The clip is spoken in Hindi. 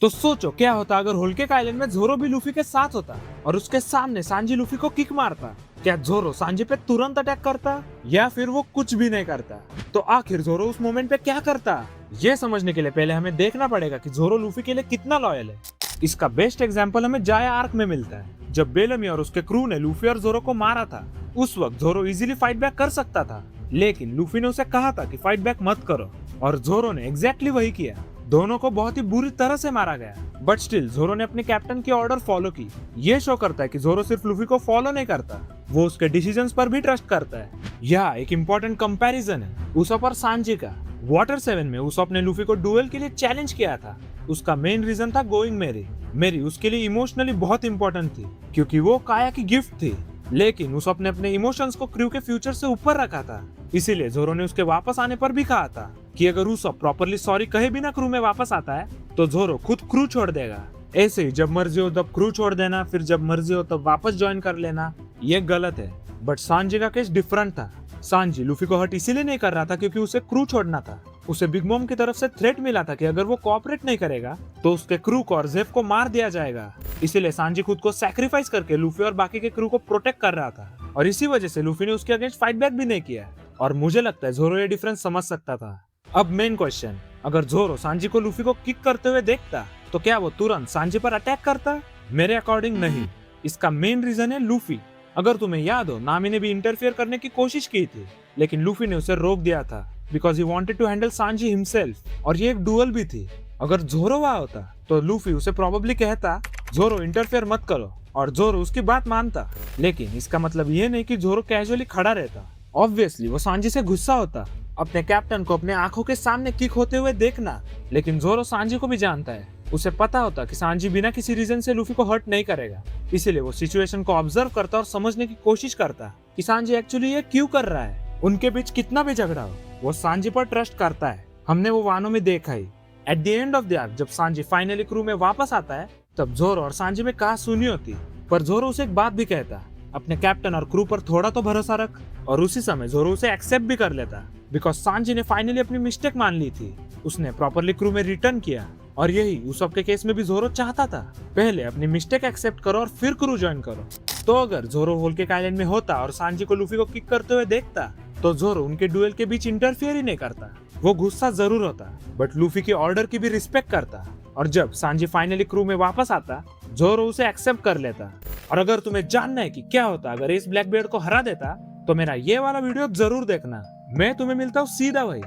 तो सोचो क्या होता अगर होल केक आइलैंड में जोरो भी लूफी के साथ होता और उसके सामने सांजी लूफी को किक मारता। क्या जोरो सांजी पे तुरंत अटैक करता या फिर वो कुछ भी नहीं करता? तो आखिर जोरो उस मोमेंट पे क्या करता? ये समझने के लिए पहले हमें देखना पड़ेगा कि जोरो लूफी के लिए कितना लॉयल है। इसका बेस्ट एग्जाम्पल हमें जाया आर्क में मिलता है, जब बेलमी और उसके क्रू ने लूफी और जोरो को मारा था। उस वक्त जोरो इजीली फाइट बैक कर सकता था, लेकिन लूफी ने उसे कहा था कि फाइट बैक मत करो, और जोरो ने एग्जैक्टली वही किया। दोनों को बहुत ही बुरी तरह से मारा गया, बट स्टिल जोरो ने अपने कैप्टन की ऑर्डर फॉलो की। ये शो करता है कि जोरो सिर्फ लूफी को फॉलो नहीं करता, वो उसके डिसीजंस पर भी ट्रस्ट करता है। यह एक इम्पोर्टेंट कंपैरिजन है उसॉप और सांजी का। वाटर 7 में उसॉप ने लूफी को डुएल के लिए चैलेंज किया था। उसका मेन रीजन था गोइंग मेरी। मेरी उसके लिए इमोशनली बहुत इंपॉर्टेंट थी, क्योंकि वो काया की गिफ्ट थी। लेकिन उसॉप ने अपने इमोशंस को क्रू के फ्यूचर से ऊपर रखा था। इसीलिए जोरो ने उसके वापस आने पर भी कहा था कि अगर उसॉप प्रॉपरली सॉरी कहे बिना क्रू में वापस आता है तो जोरो खुद क्रू छोड़ देगा। ऐसे ही जब मर्जी हो तब क्रू छोड़ देना, फिर जब मर्जी हो तब वापस ज्वाइन कर लेना, ये गलत है। बट सांजी का केस डिफरेंट था। सांजी लूफी को हर्ट इसीलिए नहीं कर रहा था क्योंकि उसे क्रू छोड़ना था। उसे बिग मॉम की तरफ से थ्रेट मिला था कि अगर वो कोऑपरेट नहीं करेगा तो उसके क्रू को और जेफ को मार दिया जाएगा। इसीलिए सांजी खुद को सैक्रिफाइस करके लूफी और बाकी के क्रू को प्रोटेक्ट कर रहा था, और इसी वजह से लूफी ने उसके अगेंस्ट फाइट बैक भी नहीं किया। और मुझे लगता है जोरो ये डिफरेंस समझ सकता था। अब मेन क्वेश्चन, अगर जोरो सांजी को लूफी को किक करते हुए देखता तो क्या वो तुरंत सांजी पर अटैक करता? मेरे अकॉर्डिंग नहीं। इसका मेन रीजन है लूफी। अगर तुम्हें याद हो, नामी ने भी इंटरफियर करने की कोशिश की थी, लेकिन लूफी ने उसे रोक दिया था because he wanted to handle सांजी हिमसेल्फ, और ये एक डुअल भी थी। अगर जोरो वहां होता तो लूफी उसे प्रोबेबली कहता जोरो इंटरफियर मत करो, और जोरो उसकी बात मानता। लेकिन इसका मतलब ये नहीं कि जोरो कैजुअली खड़ा रहता। ऑब्वियसली वो सांजी से गुस्सा होता, अपने कैप्टन को अपने आंखों के सामने किक होते हुए देखना। लेकिन जोरो सांजी को भी जानता है, उसे पता होता कि सांजी बिना किसी रीजन से लूफी को हर्ट नहीं करेगा। इसीलिए वो सिचुएशन को ऑब्जर्व करता और समझने की कोशिश करता कि सांजी एक्चुअली ये क्यों कर रहा है। उनके बीच कितना भी झगड़ा हो, वो सांजी पर ट्रस्ट करता है। हमने वो वानों में देखा ही। At the end of the arc जब सांजी फाइनली क्रू में वापस आता है, तब जोरो और सांजी में कहा सुनी होती, पर जोरो उसे एक बात भी कहता, अपने कैप्टन और क्रू पर थोड़ा तो भरोसा रख। और उसी समय जोरो उसे एक्सेप्ट भी कर लेता, बिकॉज सांजी ने फाइनली अपनी मिस्टेक मान ली थी। उसने प्रॉपरली क्रू में रिटर्न किया, और यही उसॉप के केस में भी जोरो चाहता था। पहले अपनी मिस्टेक एक्सेप्ट करो और फिर क्रू ज्वाइन करो। तो अगर जोरो होल केक आइलैंड में होता और सांजी को लूफी को किक करते हुए देखता, तो जोरो उनके डुएल के बीच इंटरफियर ही नहीं करता। वो गुस्सा जरूर होता, बट लूफी के ऑर्डर की भी रिस्पेक्ट करता। और जब सांजी फाइनली क्रू में वापस आता, जोरो उसे एक्सेप्ट कर लेता। और अगर तुम्हें जानना है कि क्या होता अगर एस ब्लैकबीयर्ड को हरा देता, तो मेरा ये वाला वीडियो जरूर देखना। मैं तुम्हें मिलता हूँ सीधा वही।